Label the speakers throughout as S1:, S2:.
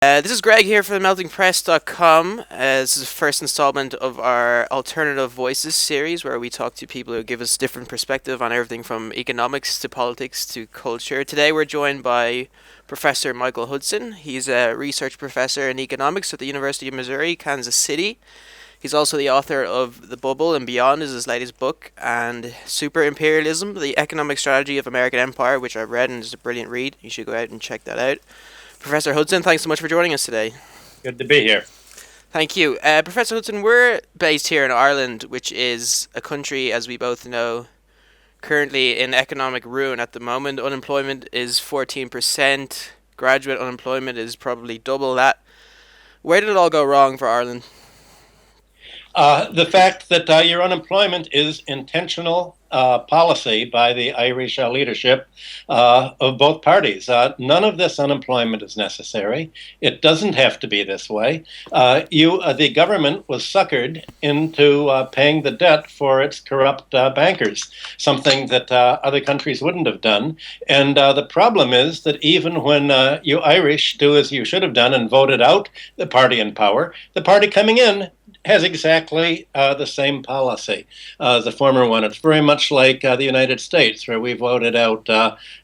S1: This is Greg here from meltingpress.com. This is the first installment of our Alternative Voices series where we talk to people who give us different perspective on everything from economics to politics to culture. Today we're joined by Professor Michael Hudson. He's a research professor in economics at the University of Missouri, Kansas City. He's also the author of The Bubble and Beyond is his latest book, and Super Imperialism, The Economic Strategy of American Empire, which I've read and is a brilliant read. You should go out and check that out. Professor Hudson, thanks so much for joining us today.
S2: Good to be here.
S1: Thank you. Professor Hudson, we're based here in Ireland, which is a country, as we both know, currently in economic ruin at the moment. Unemployment is 14%. Graduate unemployment is probably double that. Where did it all go wrong for Ireland?
S2: The fact that your unemployment is intentional policy by the Irish leadership of both parties. None of this unemployment is necessary. It doesn't have to be this way. The government was suckered into paying the debt for its corrupt bankers, something that other countries wouldn't have done. And the problem is that even when you Irish do as you should have done and voted out the party in power, the party coming in has exactly the same policy as the former one. It's very much like the United States, where we voted out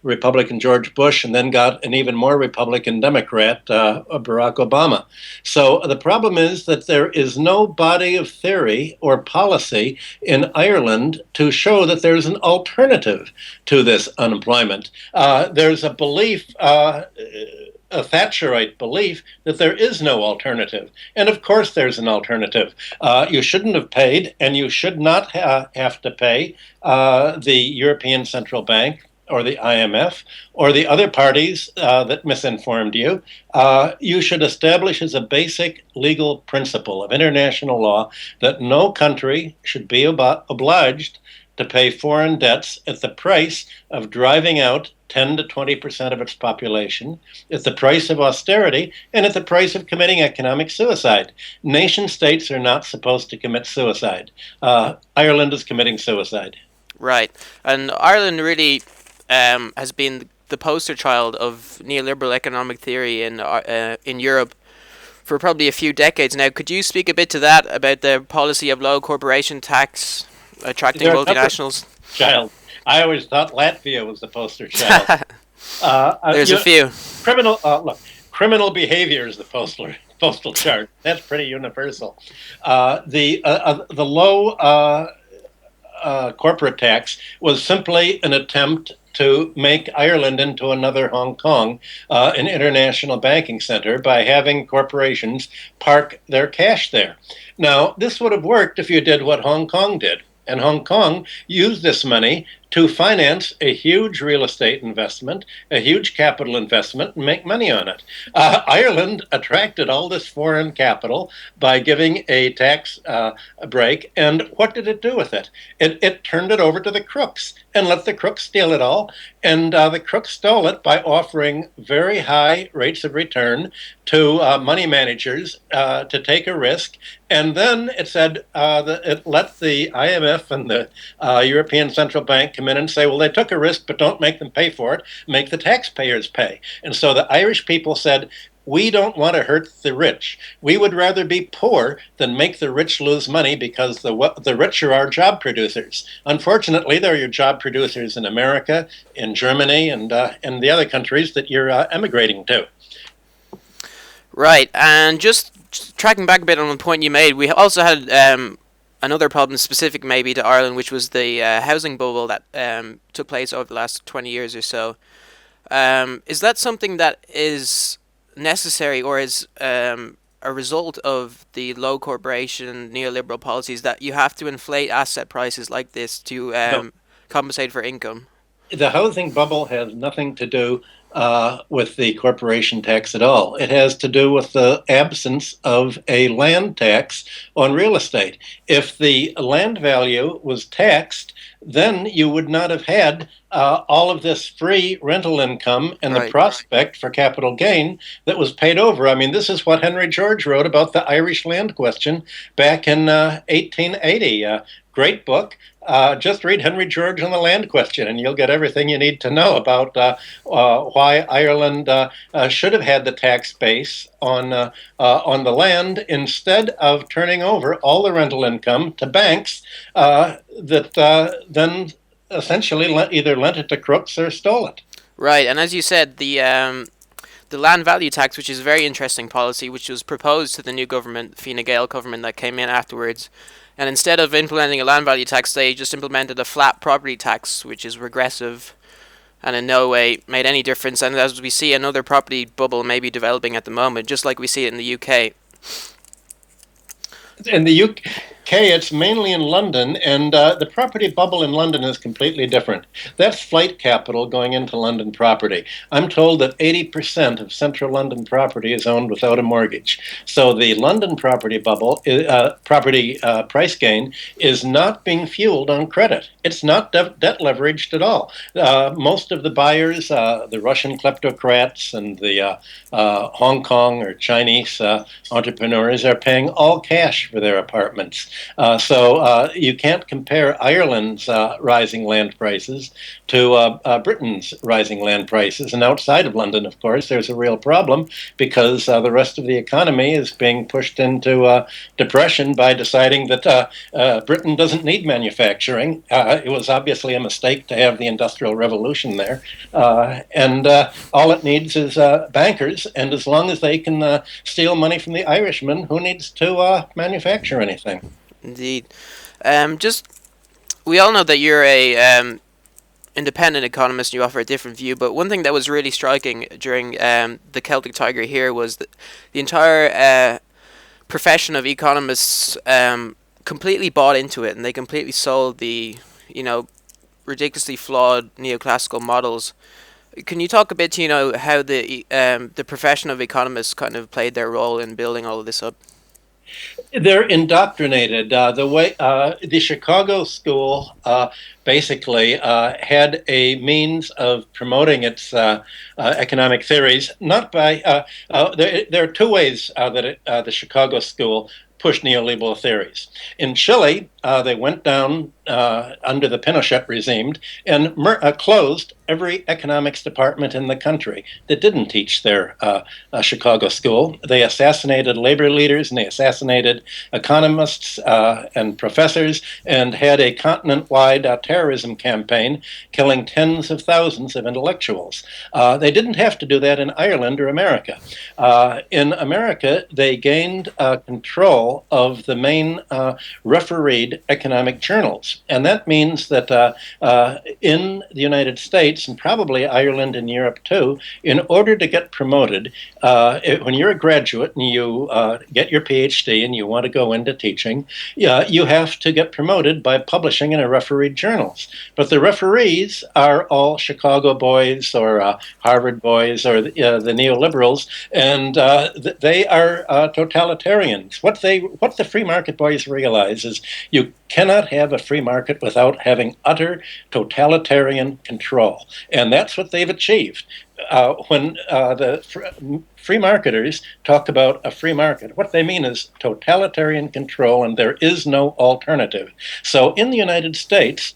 S2: Republican George Bush and then got an even more Republican Democrat, Barack Obama. So the problem is that there is no body of theory or policy in Ireland to show that there's an alternative to this unemployment. There's a belief a Thatcherite belief that there is no alternative. And of course there's an alternative. You shouldn't have paid, and you should not have to pay the European Central Bank or the IMF or the other parties that misinformed you. You should establish as a basic legal principle of international law that no country should be obliged to pay foreign debts at the price of driving out 10 to 20% of its population, at the price of austerity, and at the price of committing economic suicide. Nation states are not supposed to commit suicide. Ireland is committing suicide.
S1: Right. And Ireland really has been the poster child of neoliberal economic theory in Europe for probably a few decades now. Could you speak a bit to that, about the policy of low corporation tax attracting multinationals?
S2: Child. I always thought Latvia was the poster child.
S1: There's a few.
S2: Criminal behavior is the postal chart. That's pretty universal. The low corporate tax was simply an attempt to make Ireland into another Hong Kong, an international banking center, by having corporations park their cash there. Now, this would have worked if you did what Hong Kong did. And Hong Kong used this money to finance a huge real estate investment, a huge capital investment, and make money on it. Ireland attracted all this foreign capital by giving a tax break, and what did it do with it? It turned it over to the crooks and let the crooks steal it all, and the crooks stole it by offering very high rates of return to money managers to take a risk, and then it said that it let the IMF and the European Central Bank come in and say, well, they took a risk, but don't make them pay for it. Make the taxpayers pay. And so the Irish people said, we don't want to hurt the rich. We would rather be poor than make the rich lose money, because the rich are our job producers. Unfortunately, they're your job producers in America, in Germany, and the other countries that you're emigrating to.
S1: Right, and just tracking back a bit on the point you made, we also had another problem specific maybe to Ireland, which was the housing bubble that took place over the last 20 years or so. Is that something that is necessary, or is a result of the low corporation neoliberal policies that you have to inflate asset prices like this to
S2: No.
S1: compensate for income?
S2: The housing bubble has nothing to do with the corporation tax at all. It has to do with the absence of a land tax on real estate. If the land value was taxed, then you would not have had all of this free rental income and the prospect for capital gain that was paid over. I mean, this is what Henry George wrote about the Irish land question back in 1880. great book. Just read Henry George on the Land Question, and you'll get everything you need to know about why Ireland should have had the tax base on the land instead of turning over all the rental income to banks that then essentially either lent it to crooks or stole it.
S1: Right, and as you said, the land value tax, which is a very interesting policy, which was proposed to the new government, Fine Gael government that came in afterwards. And instead of implementing a land value tax, they just implemented a flat property tax, which is regressive and in no way made any difference. And as we see, another property bubble may be developing at the moment, just like we see it in the UK.
S2: In the UK, it's mainly in London, and the property bubble in London is completely different. That's flight capital going into London property. I'm told that 80% of central London property is owned without a mortgage. So the London property bubble, property price gain, is not being fueled on credit. It's not debt leveraged at all. Most of the buyers, the Russian kleptocrats and the Hong Kong or Chinese entrepreneurs, are paying all cash for their apartments. So you can't compare Ireland's rising land prices to Britain's rising land prices. And outside of London, of course, there's a real problem because the rest of the economy is being pushed into depression by deciding that Britain doesn't need manufacturing. It was obviously a mistake to have the Industrial Revolution there. And all it needs is bankers. And as long as they can steal money from the Irishmen, who needs to manufacture anything?
S1: Indeed. Just we all know that you're a independent economist. You offer a different view, but one thing that was really striking during the Celtic Tiger here was that the entire profession of economists completely bought into it, and they completely sold the ridiculously flawed neoclassical models. Can you talk a bit, how the profession of economists kind of played their role in building all of this up?
S2: They're indoctrinated. The Chicago School basically had a means of promoting its economic theories. Not by there are two ways that the Chicago School pushed neoliberal theories. In Chile, they went down under the Pinochet regime and closed every economics department in the country that didn't teach their Chicago School. They assassinated labor leaders and they assassinated economists and professors and had a continent-wide terrorism campaign killing tens of thousands of intellectuals. They didn't have to do that in Ireland or America. In America, they gained control of the main refereed economic journals. And that means that in the United States, and probably Ireland and Europe too, in order to get promoted, when you're a graduate and you get your PhD and you want to go into teaching, you have to get promoted by publishing in a refereed journals. But the referees are all Chicago boys or Harvard boys or the neoliberals, and they are totalitarians. What the free market boys realize is you cannot have a free market without having utter totalitarian control. And that's what they've achieved. When the free marketers talk about a free market, what they mean is totalitarian control, and there is no alternative. So in the United States,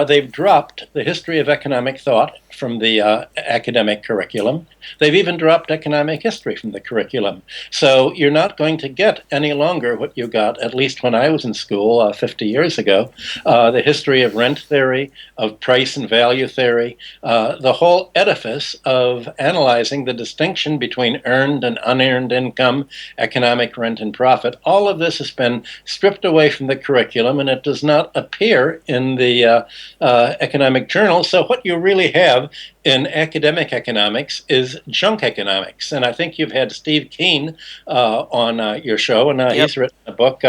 S2: they've dropped the history of economic thought from the academic curriculum. They've even dropped economic history from the curriculum. So you're not going to get any longer what you got, at least when I was in school 50 years ago, the history of rent theory, of price and value theory, the whole edifice of analyzing the distinction between earned and unearned income, economic rent and profit. All of this has been stripped away from the curriculum, and it does not appear in the economic journals. So what you really have in academic economics is junk economics. And I think you've had Steve Keen on your show, and he's written a book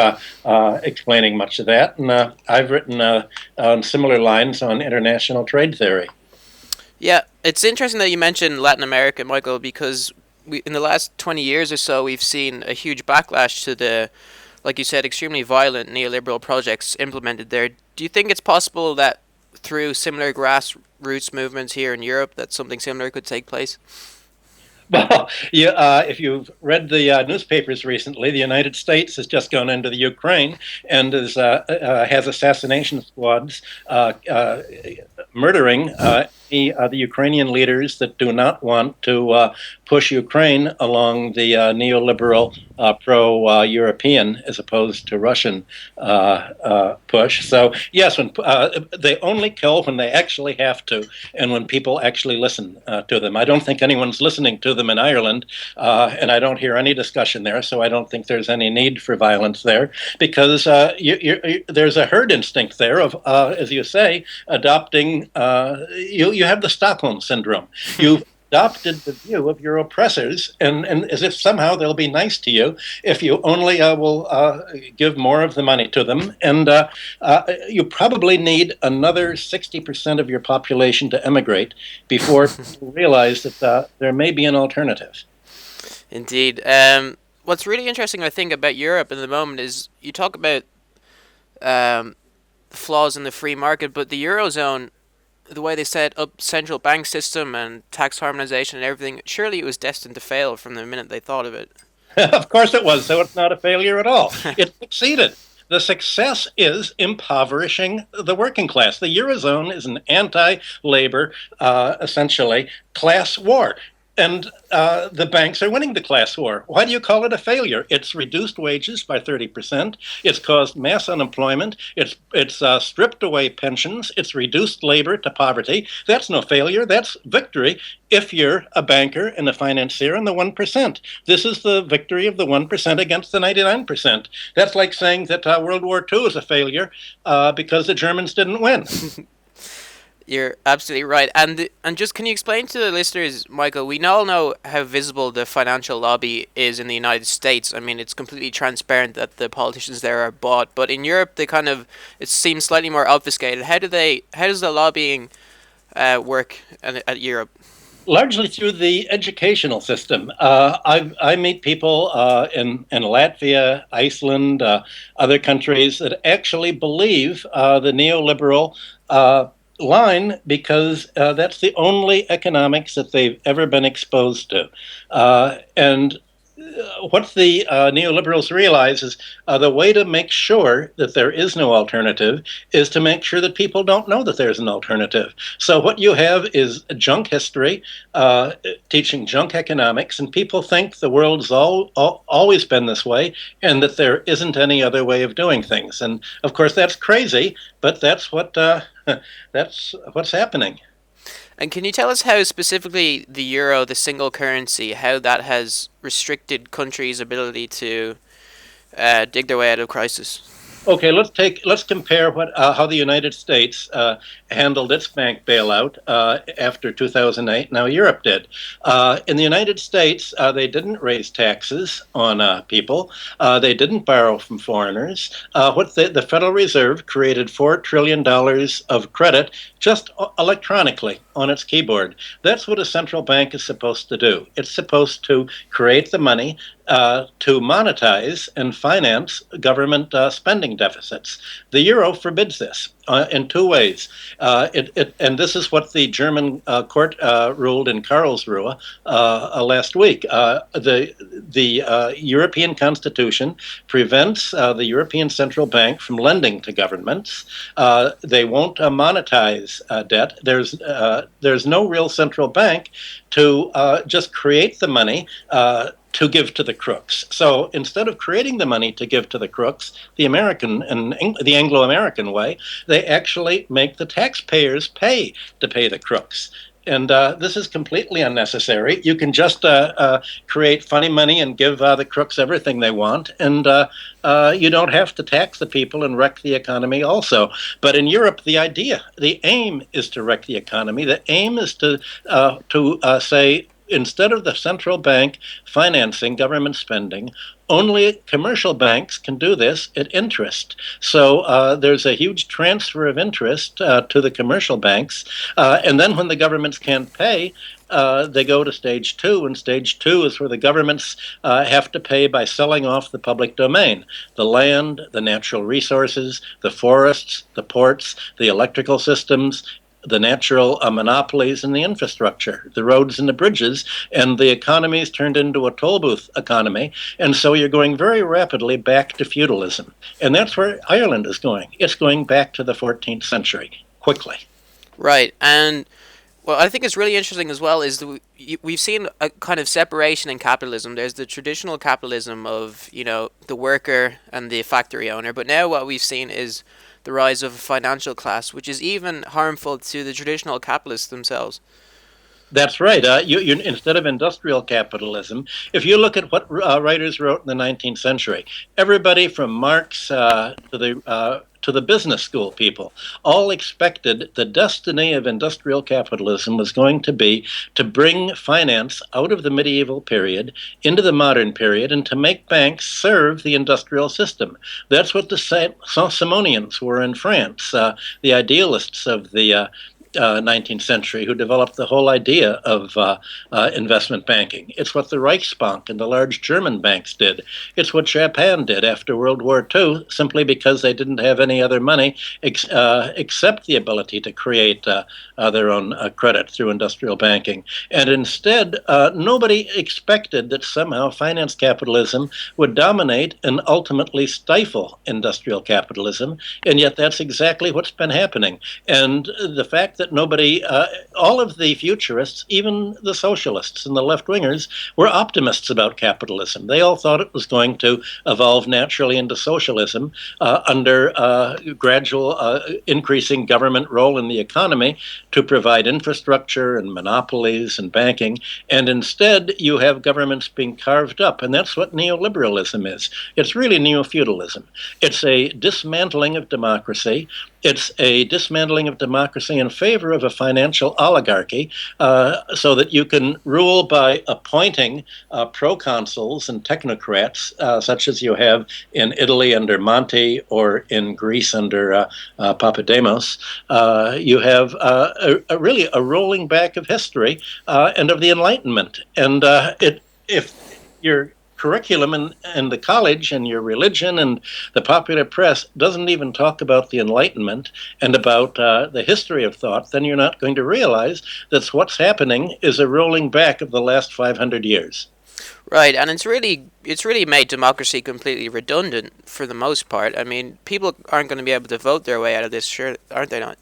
S2: explaining much of that. And I've written on similar lines on international trade theory.
S1: Yeah, it's interesting that you mentioned Latin America, Michael, because in the last 20 years or so, we've seen a huge backlash to the, like you said, extremely violent neoliberal projects implemented there. Do you think it's possible that through similar grassroots movements here in Europe, that something similar could take place?
S2: Well, if you've read the newspapers recently, the United States has just gone into the Ukraine and has assassination squads murdering the Ukrainian leaders that do not want to push Ukraine along the neoliberal pro-European as opposed to Russian push. So yes, when they only kill when they actually have to, and when people actually listen to them. I don't think anyone's listening to them in Ireland, and I don't hear any discussion there. So I don't think there's any need for violence there because there's a herd instinct there of, as you say, adopting. You have the Stockholm syndrome. You've adopted the view of your oppressors, and as if somehow they'll be nice to you if you only will give more of the money to them. And you probably need another 60% of your population to emigrate before you realize that there may be an alternative.
S1: Indeed. What's really interesting, I think, about Europe in the moment is you talk about flaws in the free market, but the eurozone, the way they set up central bank system and tax harmonization and everything, surely it was destined to fail from the minute they thought of it.
S2: Of course it was, so it's not a failure at all. It succeeded. The success is impoverishing the working class. The Eurozone is an anti labor, essentially, class war. And the banks are winning the class war. Why do you call it a failure? It's reduced wages by 30%. It's caused mass unemployment. It's stripped away pensions. It's reduced labor to poverty. That's no failure. That's victory if you're a banker and a financier in the 1%. This is the victory of the 1% against the 99%. That's like saying that World War II is a failure because the Germans didn't win.
S1: You're absolutely right. And just can you explain to the listeners, Michael, we all know how visible the financial lobby is in the United States. I mean, it's completely transparent that the politicians there are bought, but in Europe they kind of it seems slightly more obfuscated. How does the lobbying work at Europe?
S2: Largely through the educational system. I meet people in Latvia, Iceland, other countries that actually believe the neoliberal line because that's the only economics that they've ever been exposed to. And what the neoliberals realize is the way to make sure that there is no alternative is to make sure that people don't know that there's an alternative. So what you have is junk history, teaching junk economics, and people think the world's always been this way and that there isn't any other way of doing things. And of course, that's crazy, but that's that's what's happening.
S1: And can you tell us how specifically the euro, the single currency, how that has restricted countries' ability to dig their way out of crisis?
S2: Okay, let's compare how the United States handled its bank bailout after 2008. Now Europe did. In the United States, they didn't raise taxes on people. They didn't borrow from foreigners. The Federal Reserve created $4 trillion of credit just electronically on its keyboard. That's what a central bank is supposed to do. It's supposed to create the money to monetize and finance government spending deficits. The euro forbids this in two ways. And this is what the German court ruled in Karlsruhe last week. The European Constitution prevents the European Central Bank from lending to governments. They won't monetize debt. There's no real central bank to just create the money to give to the crooks. So instead of creating the money to give to the crooks, the American and the Anglo-American way, they actually make the taxpayers pay to pay the crooks. And this is completely unnecessary. You can just create funny money and give the crooks everything they want, and you don't have to tax the people and wreck the economy also. But in Europe, the aim is to wreck the economy. The aim is to say, instead of the central bank financing government spending, only commercial banks can do this at interest. So there's a huge transfer of interest to the commercial banks. And then when the governments can't pay, they go to stage two, and stage two is where the governments have to pay by selling off the public domain, the land, the natural resources, the forests, the ports, the electrical systems, the natural monopolies and the infrastructure, the roads and the bridges, and the economy's turned into a toll booth economy. And so you're going very rapidly back to feudalism. And that's where Ireland is going. It's going back to the 14th century quickly.
S1: Right, and well, I think it's really interesting as well is that we've seen a kind of separation in capitalism. There's the traditional capitalism of, the worker and the factory owner, but now what we've seen is the rise of a financial class, which is even harmful to the traditional capitalists themselves.
S2: That's right. Instead of industrial capitalism, if you look at what writers wrote in the 19th century, everybody from Marx to the business school people all expected the destiny of industrial capitalism was going to be to bring finance out of the medieval period into the modern period and to make banks serve the industrial system. That's what the Saint-Simonians were in France, the idealists of the 19th century who developed the whole idea of investment banking. It's what the Reichsbank and the large German banks did. It's what Japan did after World War II, simply because they didn't have any other money except the ability to create their own credit through industrial banking. And instead, nobody expected that somehow finance capitalism would dominate and ultimately stifle industrial capitalism. And yet that's exactly what's been happening. And the fact that nobody, all of the futurists, even the socialists and the left-wingers, were optimists about capitalism. They all thought it was going to evolve naturally into socialism under gradual increasing government role in the economy to provide infrastructure and monopolies and banking. And instead, you have governments being carved up. And that's what neoliberalism is. It's really neo-feudalism. It's a dismantling of democracy. It's a dismantling of democracy in favor of a financial oligarchy so that you can rule by appointing proconsuls and technocrats, such as you have in Italy under Monti or in Greece under Papademos. You have really a rolling back of history and of the Enlightenment. And if you're curriculum and the college and your religion and the popular press doesn't even talk about the Enlightenment and about the history of thought, then you're not going to realize that what's happening is a rolling back of the last 500 years.
S1: Right, and it's really made democracy completely redundant for the most part. I mean, people aren't going to be able to vote their way out of this, sure, aren't they not?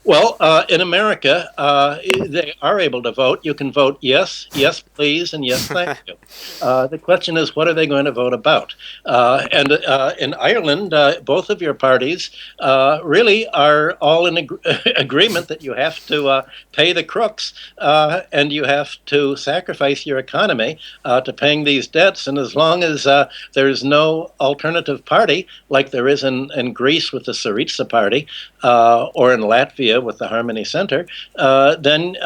S2: Well, in America, they are able to vote. You can vote yes, yes, please, and yes, thank you. The question is, what are they going to vote about? And in Ireland, both of your parties really are all in agreement that you have to pay the crooks and you have to sacrifice your economy to paying these debts. And as long as there is no alternative party, like there is in Greece with the Syriza party or in Latvia with the Harmony Center, then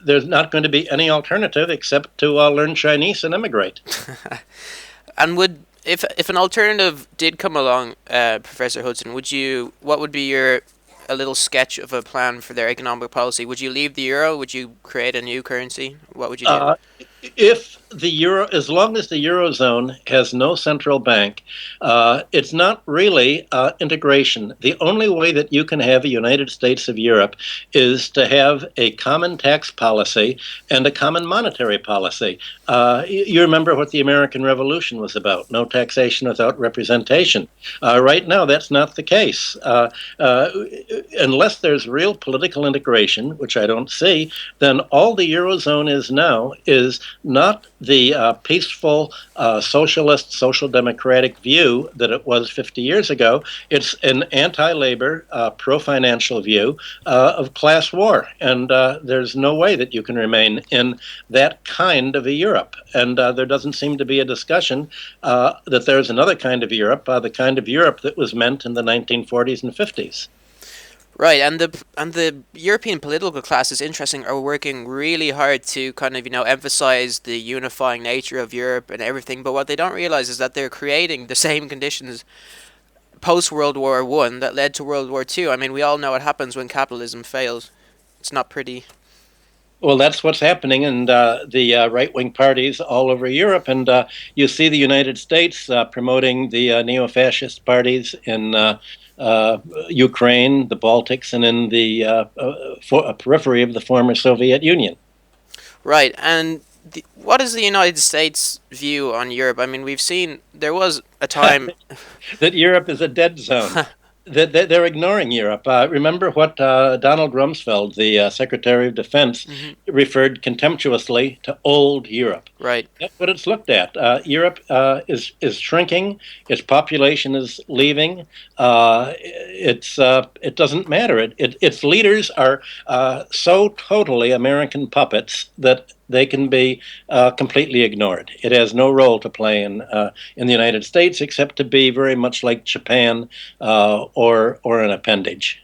S2: there's not going to be any alternative except to learn Chinese and immigrate.
S1: And if an alternative did come along, Professor Hudson, what would be a little sketch of a plan for their economic policy? Would you leave the euro? Would you create a new currency? What would you do?
S2: If the euro, as long as the eurozone has no central bank, it's not really integration. The only way that you can have a United States of Europe is to have a common tax policy and a common monetary policy. You remember what the American Revolution was about: no taxation without representation. Right now, that's not the case. Unless there's real political integration, which I don't see, then all the eurozone is now is not the peaceful socialist, social democratic view that it was 50 years ago. It's an anti-labor, pro-financial view of class war. And there's no way that you can remain in that kind of a Europe. And there doesn't seem to be a discussion that there's another kind of Europe, the kind of Europe that was meant in the 1940s and 50s.
S1: Right, and the European political class is interesting. Are working really hard to kind of emphasize the unifying nature of Europe and everything. But what they don't realize is that they're creating the same conditions post World War I that led to World War II. I mean, we all know what happens when capitalism fails. It's not pretty.
S2: Well, that's what's happening in the right-wing parties all over Europe, and you see the United States promoting the neo-fascist parties in uh, Ukraine, the Baltics, and in the periphery of the former Soviet Union.
S1: Right, and what is the United States' view on Europe? I mean, we've seen there was a time.
S2: That Europe is a dead zone. That they're ignoring Europe. Remember what Donald Rumsfeld, the Secretary of Defense,
S1: Mhm.
S2: referred contemptuously to old Europe.
S1: Right.
S2: That's what it's looked at. Europe is shrinking. Its population is leaving. It doesn't matter. Its leaders are so totally American puppets that they can be completely ignored. It has no role to play in the United States except to be very much like Japan or an appendage.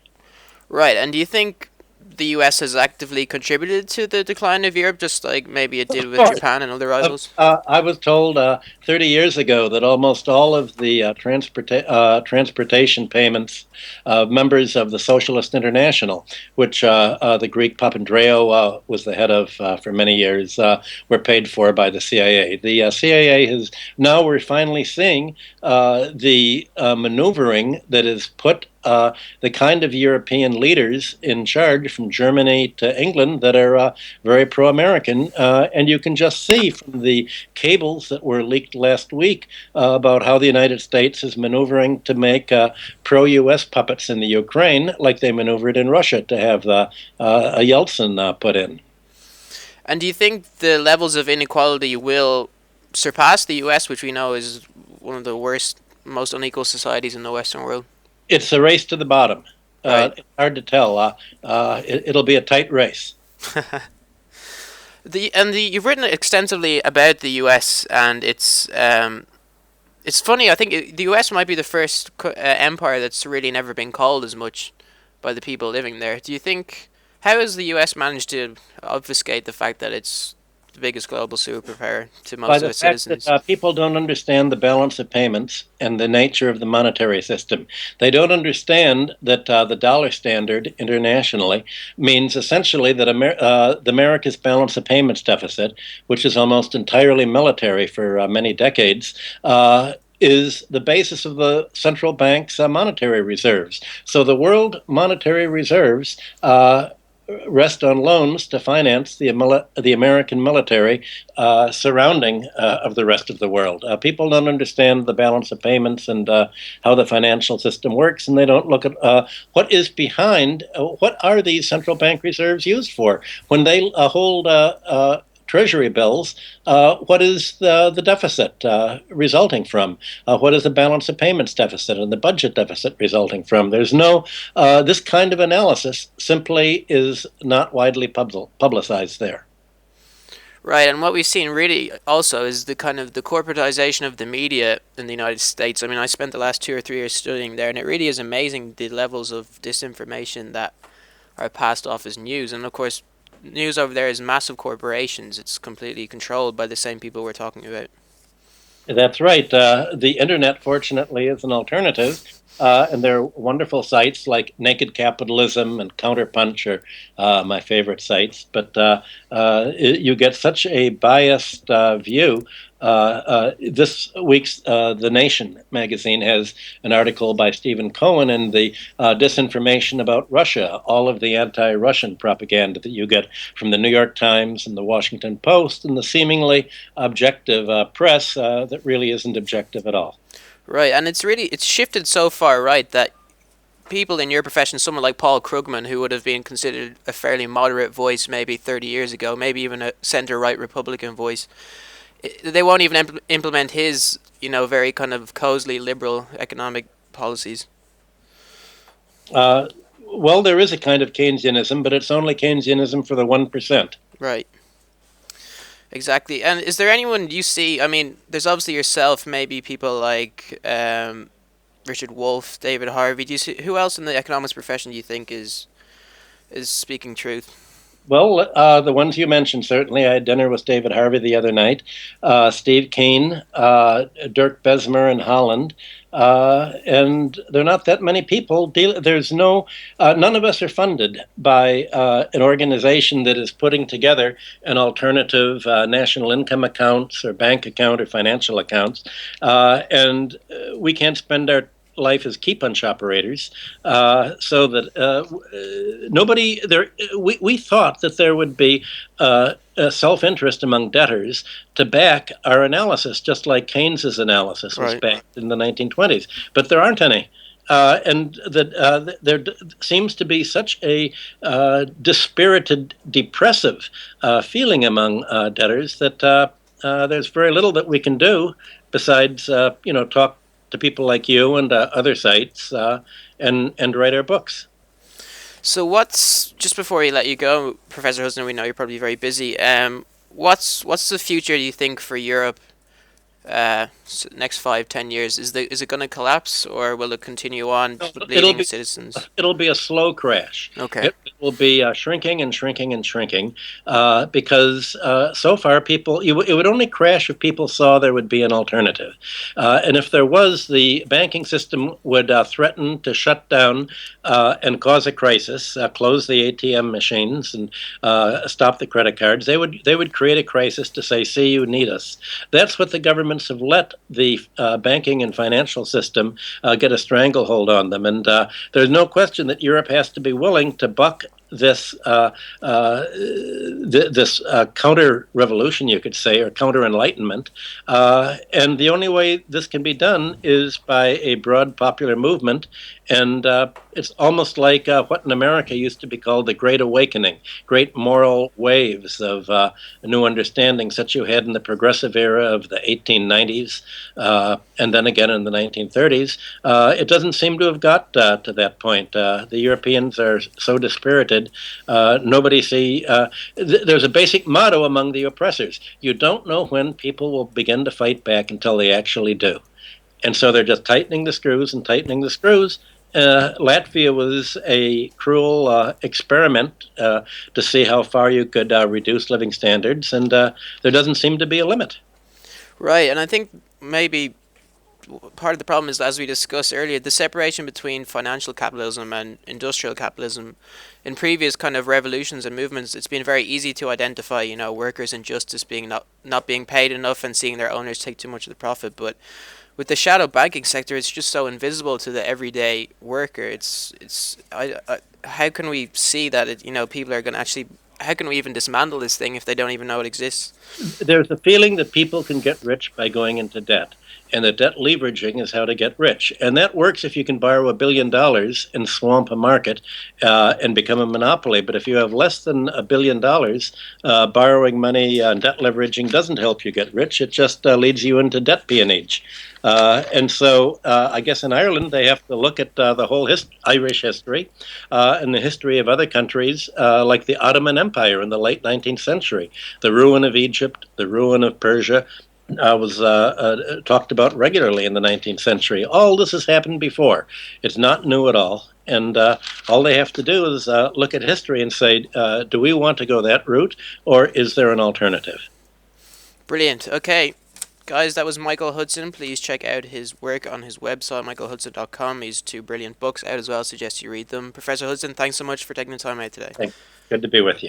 S1: Right, and do you think the U.S. has actively contributed to the decline of Europe, just like maybe it did
S2: Of
S1: with
S2: course.
S1: Japan and other rivals?
S2: I was told 30 years ago that almost all of the transportation payments of members of the Socialist International, which the Greek Papandreou was the head of for many years, were paid for by the CIA. The CIA has now we're finally seeing the maneuvering that is put the kind of European leaders in charge from Germany to England that are very pro-American, and you can just see from the cables that were leaked last week about how the United States is maneuvering to make pro-U.S. puppets in the Ukraine, like they maneuvered in Russia to have a Yeltsin put in.
S1: And do you think the levels of inequality will surpass the U.S., which we know is one of the worst, most unequal societies in the Western world?
S2: It's a race to the bottom.
S1: Right.
S2: It's hard to tell. It'll be a tight race.
S1: You've written extensively about the U.S. and it's funny. I think the U.S. might be the first empire that's really never been called as much by the people living there. Do you think how has the U.S. managed to obfuscate the fact that it's the biggest global superpower to
S2: By
S1: most of
S2: the
S1: its
S2: fact that
S1: citizens?
S2: people don't understand the balance of payments and the nature of the monetary system. They don't understand that the dollar standard internationally means essentially that America's balance of payments deficit, which is almost entirely military for many decades, is the basis of the central bank's monetary reserves. So the world monetary reserves rest on loans to finance the American military surrounding of the rest of the world. People don't understand the balance of payments and how the financial system works, and they don't look at what is behind. What are these central bank reserves used for? When they hold treasury bills, what is the deficit resulting from? What is the balance of payments deficit and the budget deficit resulting from? There's no, this kind of analysis simply is not widely publicized there.
S1: Right, and what we've seen really also is the kind of the corporatization of the media in the United States. I mean, I spent the last 2 or 3 years studying there, and it really is amazing the levels of disinformation that are passed off as news. And of course, news over there is massive corporations. It's completely controlled by the same people we're talking about.
S2: That's right. The internet, fortunately, is an alternative. And there are wonderful sites like Naked Capitalism and Counterpunch are my favorite sites. But you get such a biased view. This week's The Nation magazine has an article by Stephen Cohen and the disinformation about Russia, all of the anti Russian propaganda that you get from the New York Times and the Washington Post and the seemingly objective press that really isn't objective at all.
S1: Right, and it's shifted so far right that people in your profession, someone like Paul Krugman, who would have been considered a fairly moderate voice maybe 30 years ago, maybe even a centre right Republican voice, they won't even implement his, very kind of cosily liberal economic policies.
S2: Uh, well, there is a kind of Keynesianism, but it's only Keynesianism for the 1%.
S1: Right. Exactly. And is there anyone you see? I mean, there's obviously yourself, maybe people like Richard Wolff, David Harvey. Do you see who else in the economics profession do you think is speaking truth?
S2: Well, the ones you mentioned, certainly. I had dinner with David Harvey the other night, Steve Keen, Dirk Besmer in Holland, and there are not that many people. There's no, none of us are funded by an organization that is putting together an alternative national income accounts or bank account or financial accounts, and we can't spend our life as key punch operators, so that nobody there. We thought that there would be self-interest among debtors to back our analysis, just like Keynes's analysis was
S1: Right.
S2: backed in the 1920s. But there aren't any. And that there seems to be such a dispirited, depressive feeling among debtors that there's very little that we can do besides, talk to people like you and other sites, and write our books.
S1: So what's just before we let you go, Professor Hudson? We know you're probably very busy. What's the future do you think for Europe? Next 5, 10 years, is it going to collapse or will it continue on
S2: It'll
S1: bleeding
S2: be
S1: its citizens?
S2: it'll be a slow crash.
S1: Okay.
S2: It will be shrinking and shrinking and shrinking, because so far it would only crash if people saw there would be an alternative, and if there was, the banking system would threaten to shut down and cause a crisis, close the ATM machines and stop the credit cards. They would create a crisis to say, "See, you need us." That's what the governments have let the banking and financial system get a stranglehold on them. And there's no question that Europe has to be willing to buck this counter revolution, you could say, or counter enlightenment. And the only way this can be done is by a broad popular movement. And it's almost like what in America used to be called the Great Awakening, great moral waves of new understanding, such you had in the progressive era of the 1890s, and then again in the 1930s. It doesn't seem to have got to that point. The Europeans are so dispirited. Nobody see. There's a basic motto among the oppressors: you don't know when people will begin to fight back until they actually do. And so they're just tightening the screws and tightening the screws. Latvia was a cruel experiment to see how far you could reduce living standards, and there doesn't seem to be a limit.
S1: Right, and I think maybe part of the problem is, as we discussed earlier, the separation between financial capitalism and industrial capitalism. In previous kind of revolutions and movements, it's been very easy to identify, workers' injustice being not being paid enough and seeing their owners take too much of the profit. But with the shadow banking sector, it's just so invisible to the everyday worker. How can we see that people are going to actually? How can we even dismantle this thing if they don't even know it exists?
S2: There's a feeling that people can get rich by going into debt, and that debt leveraging is how to get rich. And that works if you can borrow $1 billion and swamp a market and become a monopoly. But if you have less than $1 billion, borrowing money and debt leveraging doesn't help you get rich. It just leads you into debt peonage. And so I guess in Ireland, they have to look at the whole Irish history and the history of other countries, like the Ottoman Empire in the late 19th century, the ruin of Egypt, the ruin of Persia. Was talked about regularly in the 19th century. All this has happened before. It's not new at all. And all they have to do is look at history and say, do we want to go that route, or is there an alternative?
S1: Brilliant. Okay, guys, that was Michael Hudson. Please check out his work on his website, michaelhudson.com. He's two brilliant books out as well. I suggest you read them. Professor Hudson, thanks so much for taking the time out today.
S2: Good to be with you.